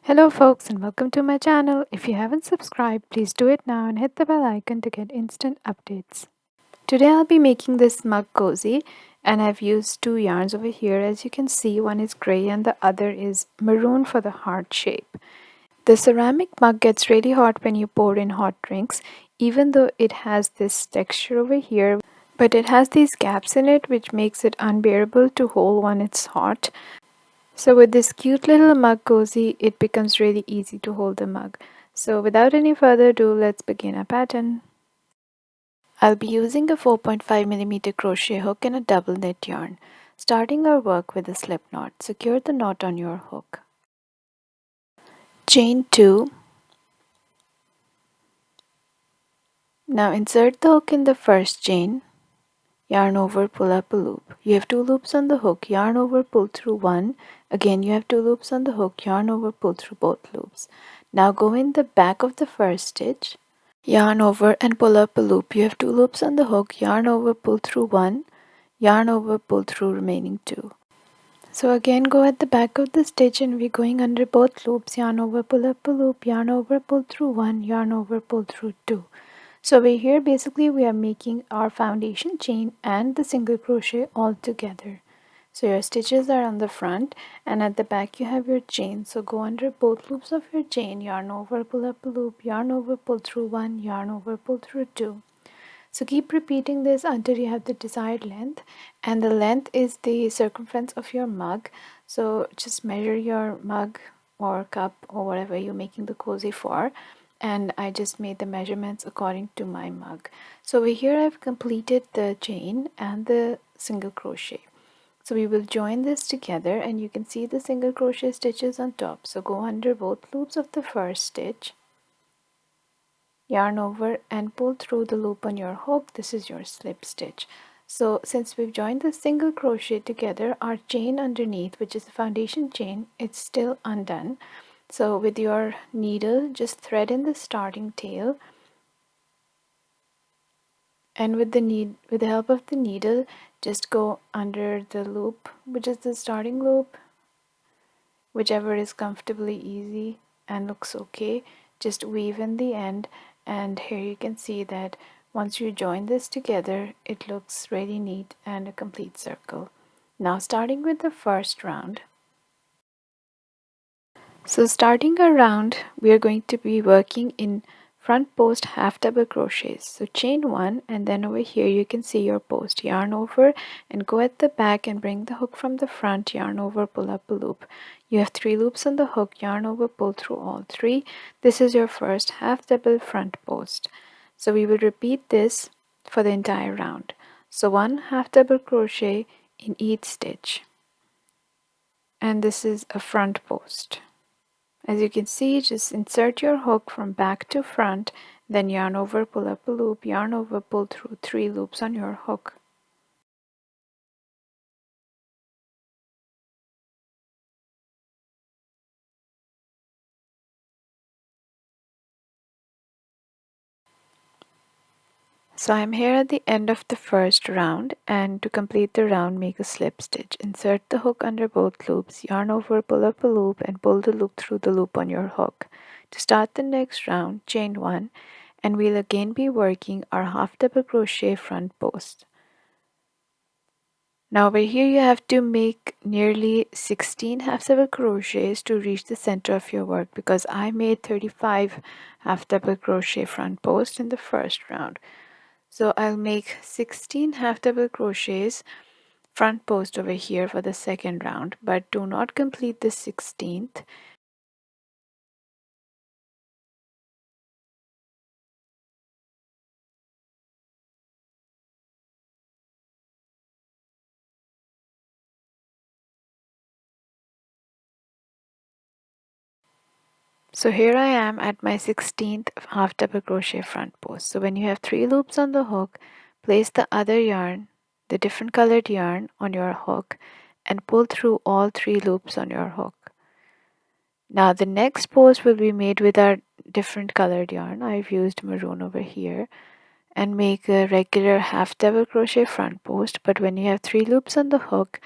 Hello folks and welcome to my channel. If you haven't subscribed, please do it now and hit the bell icon to get instant updates. Today I'll be making this mug cozy and I've used two yarns over here. As you can see, one is gray and the other is maroon for the heart shape. The ceramic mug gets really hot when you pour in hot drinks, even though it has this texture over here, but it has these gaps in it which makes it unbearable to hold when it's hot. So with this cute little mug cozy, it becomes really easy to hold the mug. So without any further ado, let's begin our pattern. I'll be using a 4.5mm crochet hook and a double knit yarn. Starting our work with a slip knot, secure the knot on your hook. Chain 2. Now insert the hook in the first chain. Yarn over, pull up a loop. You have 2 loops on the hook, yarn over, pull through 1. Again you have 2 loops on the hook, yarn over, pull through both loops. Now go in the back of the first stitch, yarn over and pull up a loop. You have 2 loops on the hook, yarn over, pull through 1, yarn over, pull through remaining 2. So again go at the back of the stitch and we're going under both loops, yarn over, pull up a loop, yarn over, pull through 1, yarn over, pull through 2. So over here basically we are making our foundation chain and the single crochet all together. So your stitches are on the front and at the back you have your chain. So go under both loops of your chain, yarn over, pull up a loop, yarn over, pull through 1, yarn over, pull through 2. So keep repeating this until you have the desired length, and the length is the circumference of your mug. So just measure your mug or cup or whatever you're making the cozy for, and I just made the measurements according to my mug. So over here I've completed the chain and the single crochet. So we will join this together and you can see the single crochet stitches on top. So go under both loops of the first stitch, yarn over and pull through the loop on your hook. This is your slip stitch. So since we've joined the single crochet together, our chain underneath, which is the foundation chain, it's still undone. So with your needle, just thread in the starting tail, and with the help of the needle, just go under the loop, which is the starting loop, whichever is comfortably easy and looks okay. Just weave in the end, and here you can see that once you join this together, it looks really neat and a complete circle. Now starting with the first round. So starting our round, we are going to be working in front post half double crochets. So chain 1 and then over here you can see your post, yarn over and go at the back and bring the hook from the front, yarn over, pull up a loop. You have 3 loops on the hook, yarn over, pull through all 3. This is your first half double front post. So we will repeat this for the entire round. So 1 half double crochet in each stitch, and this is a front post. As you can see, just insert your hook from back to front, then yarn over, pull up a loop, yarn over, pull through 3 loops on your hook. So I'm here at the end of the first round, and to complete the round, make a slip stitch. Insert the hook under both loops, yarn over, pull up a loop, and pull the loop through the loop on your hook. To start the next round, chain 1, and we'll again be working our half double crochet front post. Now over here you have to make nearly 16 half double crochets to reach the center of your work, because I made 35 half double crochet front post in the first round. So I'll make 16 half double crochets front post over here for the second round, but do not complete the 16th. So here I am at my 16th half double crochet front post. So when you have 3 loops on the hook, place the other yarn, the different colored yarn, on your hook and pull through all 3 loops on your hook. Now the next post will be made with our different colored yarn. I've used maroon over here, and make a regular half double crochet front post, but when you have 3 loops on the hook,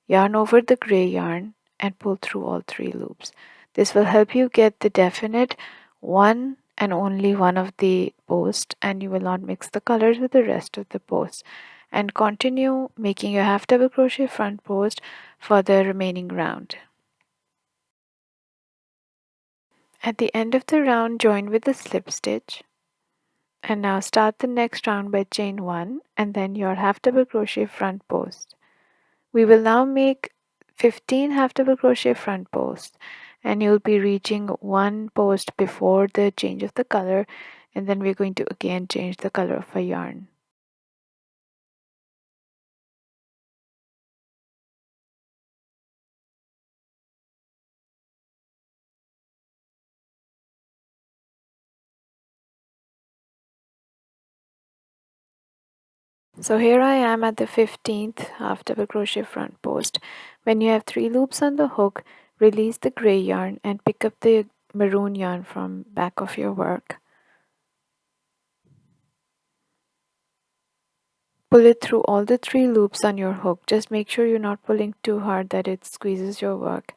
yarn over the gray yarn and pull through all 3 loops. This will help you get the definite one and only one of the posts, and you will not mix the colors with the rest of the posts. And continue making your half double crochet front post for the remaining round. At the end of the round, join with the slip stitch. And now start the next round by chain 1 and then your half double crochet front post. We will now make 15 half double crochet front posts, and you'll be reaching one post before the change of the color, and then we're going to again change the color of a yarn. So here I am at the 15th half double crochet front post. When you have 3 loops on the hook, release the gray yarn and pick up the maroon yarn from back of your work. Pull it through all the 3 loops on your hook. Just make sure you're not pulling too hard that it squeezes your work.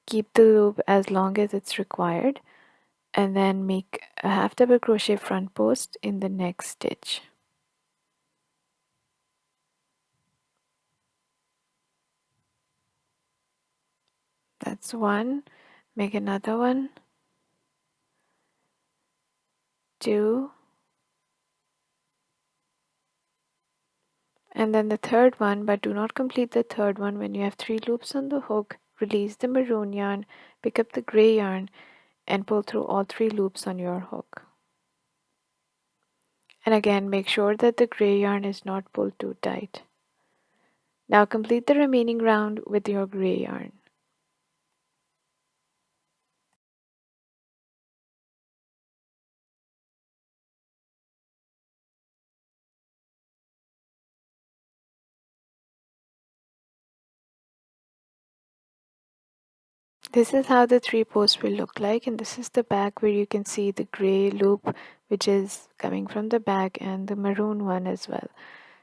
Keep the loop as long as it's required, and then make a half double crochet front post in the next stitch. That's one. Make another one, 2, and then the third one, but do not complete the third one. When you have 3 loops on the hook, release the maroon yarn, pick up the gray yarn, and pull through all 3 loops on your hook. And again, make sure that the gray yarn is not pulled too tight. Now complete the remaining round with your gray yarn. This is how the 3 posts will look like, and this is the back where you can see the gray loop which is coming from the back and the maroon one as well.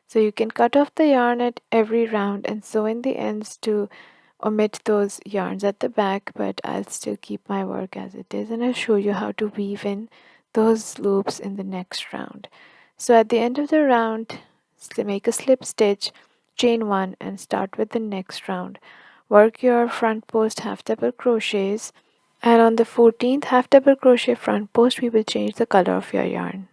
So you can cut off the yarn at every round and sew in the ends to omit those yarns at the back, but I'll still keep my work as it is, and I'll show you how to weave in those loops in the next round. So at the end of the round, make a slip stitch, chain 1 and start with the next round. Work your front post half double crochets, and on the 14th half double crochet front post we will change the color of your yarn.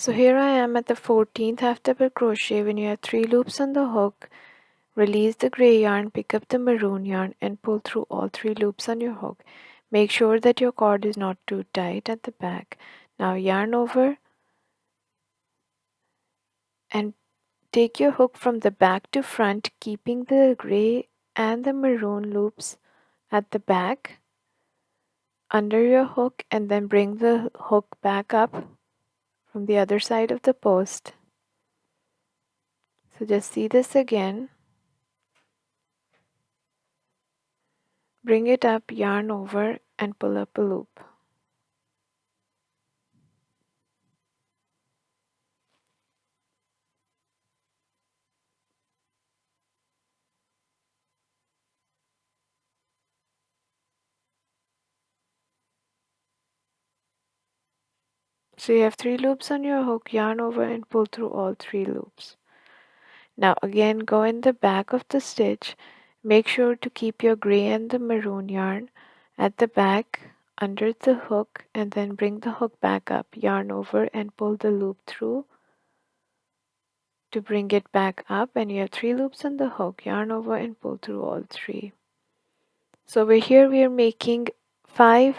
So here I am at the 14th half double crochet. When you have 3 loops on the hook, release the gray yarn, pick up the maroon yarn and pull through all 3 loops on your hook. Make sure that your cord is not too tight at the back. Now yarn over and take your hook from the back to front, keeping the gray and the maroon loops at the back under your hook, and then bring the hook back up from the other side of the post. So just see this again. Bring it up, yarn over and pull up a loop. So you have 3 loops on your hook, yarn over and pull through all 3 loops. Now again go in the back of the stitch. Make sure to keep your gray and the maroon yarn at the back under the hook, and then bring the hook back up, yarn over and pull the loop through to bring it back up, and you have 3 loops on the hook, yarn over and pull through all 3. So over here we are making 5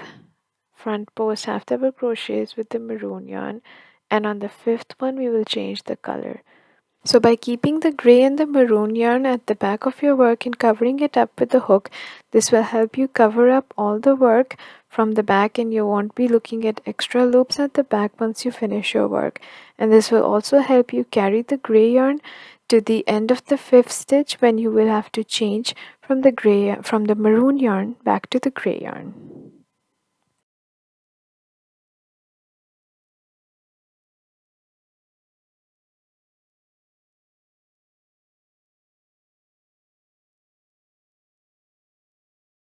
front post half double crochets with the maroon yarn, and on the 5th one we will change the color. So by keeping the gray and the maroon yarn at the back of your work and covering it up with the hook, this will help you cover up all the work from the back, and you won't be looking at extra loops at the back once you finish your work. And this will also help you carry the gray yarn to the end of the 5th stitch, when you will have to change from the maroon yarn back to the gray yarn.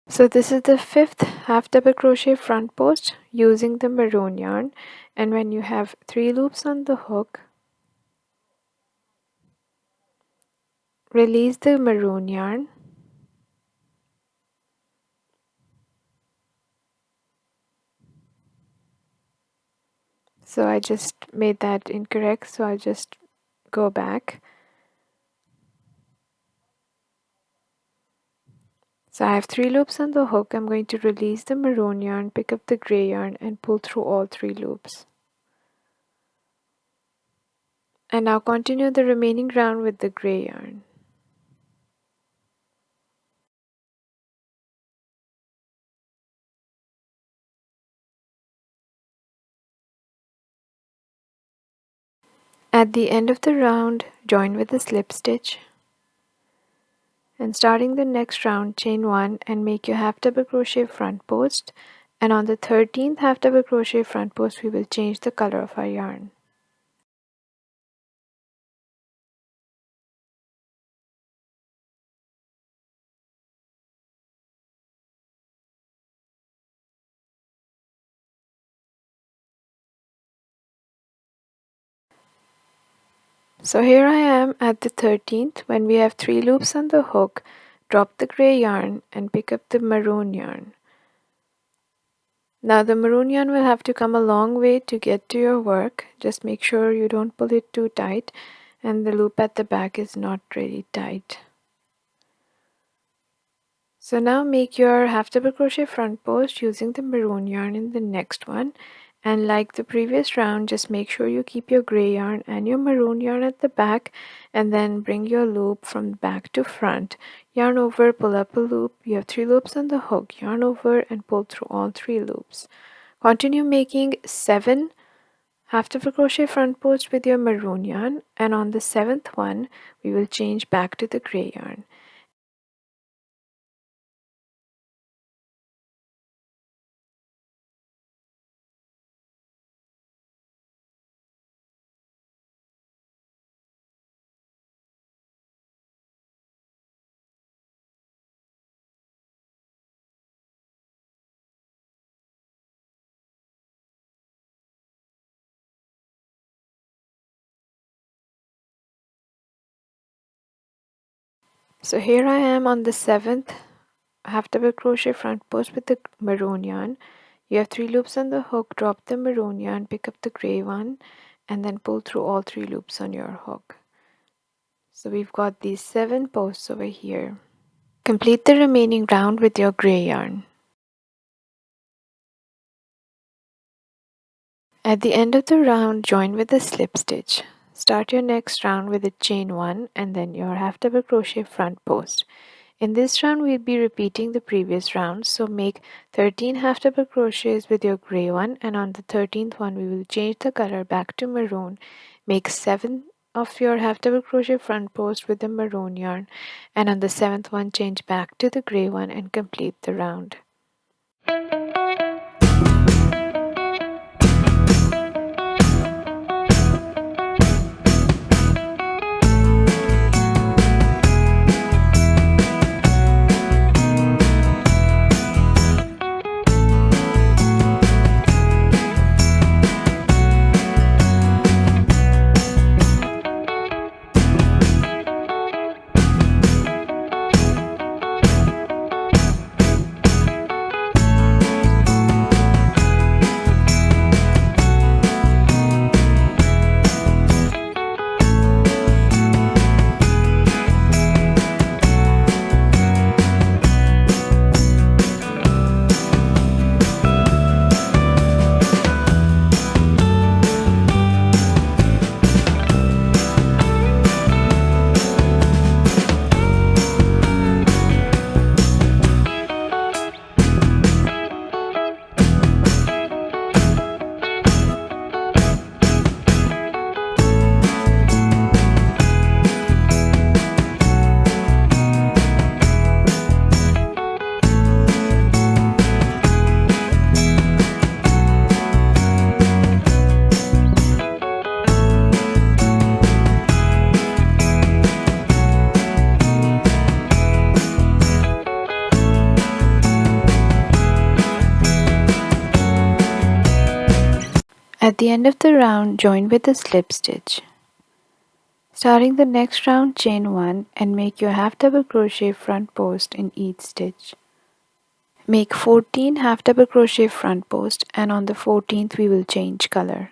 So this is the 5th half double crochet front post using the maroon yarn, and when you have 3 loops on the hook, release the maroon yarn. So I just made that incorrect, so I just go back. So I have 3 loops on the hook. I'm going to release the maroon yarn, pick up the gray yarn, and pull through all 3 loops. And now continue the remaining round with the gray yarn. At the end of the round, join with a slip stitch. And starting the next round, chain 1 and make your half double crochet front post, and on the 13th half double crochet front post we will change the color of our yarn. So here I am at the 13th. When we have 3 loops on the hook, drop the gray yarn and pick up the maroon yarn. Now the maroon yarn will have to come a long way to get to your work. Just make sure you don't pull it too tight and the loop at the back is not really tight. So now make your half double crochet front post using the maroon yarn in the next one, and like the previous round, just make sure you keep your gray yarn and your maroon yarn at the back, and then bring your loop from back to front. Yarn over, pull up a loop. You have 3 loops on the hook. Yarn over and pull through all 3 loops. Continue making 7 half double crochet front posts with your maroon yarn, and on the 7th one we will change back to the gray yarn. So here I am on the 7th half double crochet front post with the maroon yarn. You have 3 loops on the hook. Drop the maroon yarn, pick up the gray one, and then pull through all 3 loops on your hook. So we've got these 7 posts over here. Complete the remaining round with your gray yarn. At the end of the round, join with a slip stitch. Start your next round with a chain 1 and then your half double crochet front post. In this round, we'll be repeating the previous round, so make 13 half double crochets with your gray one, and on the 13th one we will change the color back to maroon. Make 7 of your half double crochet front post with the maroon yarn, and on the 7th one change back to the gray one and complete the round. At the end of the round, join with a slip stitch. Starting the next round, chain 1 and make your half double crochet front post in each stitch. Make 14 half double crochet front post, and on the 14th we will change color.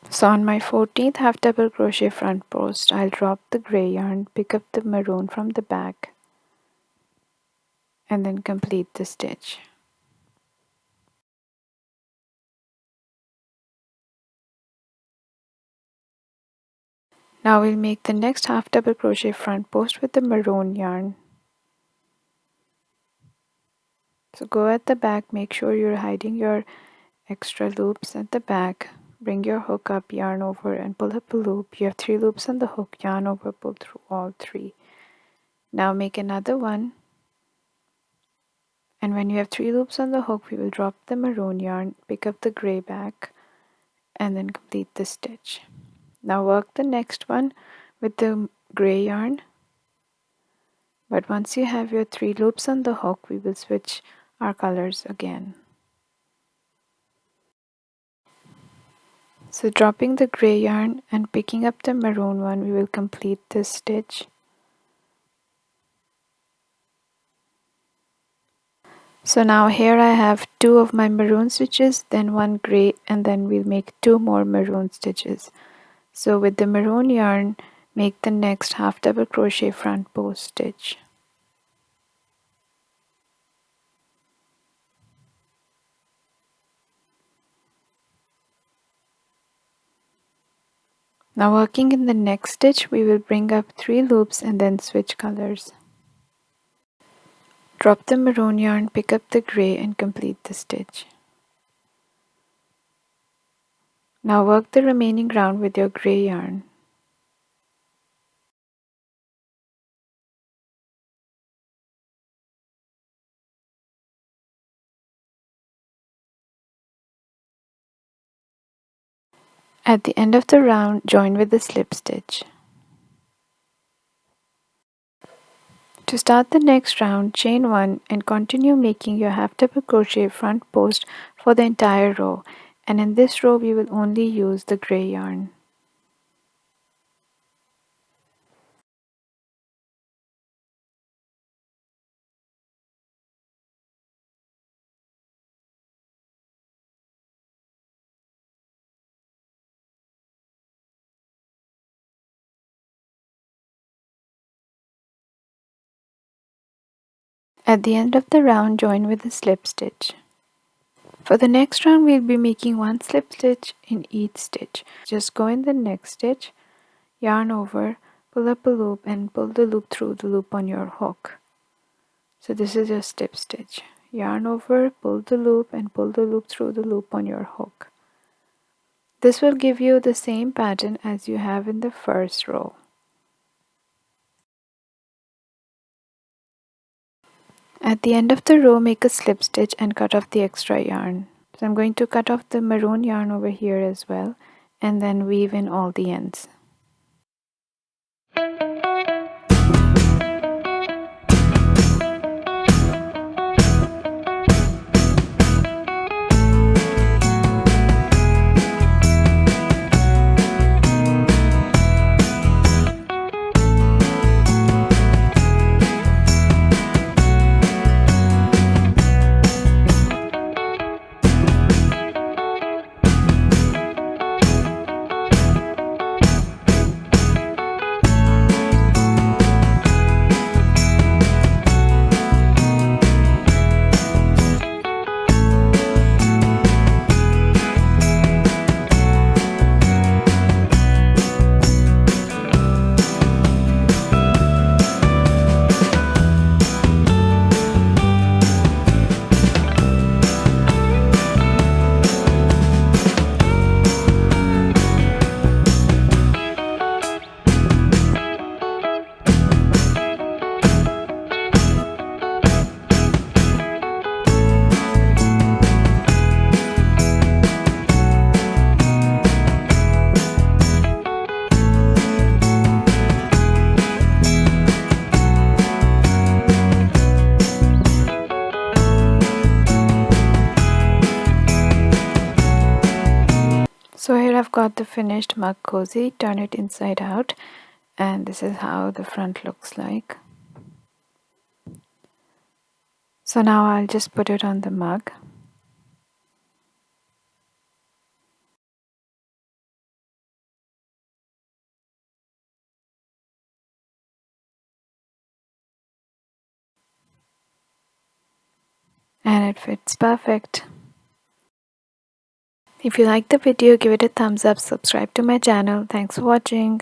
So on my 14th half double crochet front post, I'll drop the gray yarn, pick up the maroon from the back, and then complete the stitch. Now we'll make the next half double crochet front post with the maroon yarn. So go at the back, make sure you're hiding your extra loops at the back. Bring your hook up, yarn over, and pull up a loop. You have 3 loops on the hook, yarn over, pull through all 3. Now make another one, and when you have 3 loops on the hook, we will drop the maroon yarn, pick up the gray back, and then complete the stitch. Now work the next one with the gray yarn, but once you have your 3 loops on the hook, we will switch our colors again. So dropping the gray yarn and picking up the maroon one, we will complete this stitch. So now here I have 2 of my maroon stitches, then 1 gray, and then we'll make 2 more maroon stitches. So with the maroon yarn, make the next half double crochet front post stitch. Now working in the next stitch, we will bring up 3 loops and then switch colors. Drop the maroon yarn, pick up the gray, and complete the stitch. Now work the remaining round with your gray yarn. At the end of the round, join with a slip stitch. To start the next round, chain 1 and continue making your half double crochet front post for the entire row, and in this row we will only use the gray yarn. At the end of the round, join with a slip stitch. For the next round, we'll be making 1 slip stitch in each stitch. Just go in the next stitch, yarn over, pull up a loop, and pull the loop through the loop on your hook. So this is your slip stitch. Yarn over, pull the loop, and pull the loop through the loop on your hook. This will give you the same pattern as you have in the first row. At the end of the row, make a slip stitch and cut off the extra yarn. So I'm going to cut off the maroon yarn over here as well, and then weave in all the ends. here I've got the finished mug cozy. Turn it inside out, and this is how the front looks like. So now I'll just put it on the mug. And it fits perfect. If you like the video, give it a thumbs up, subscribe to my channel. Thanks for watching.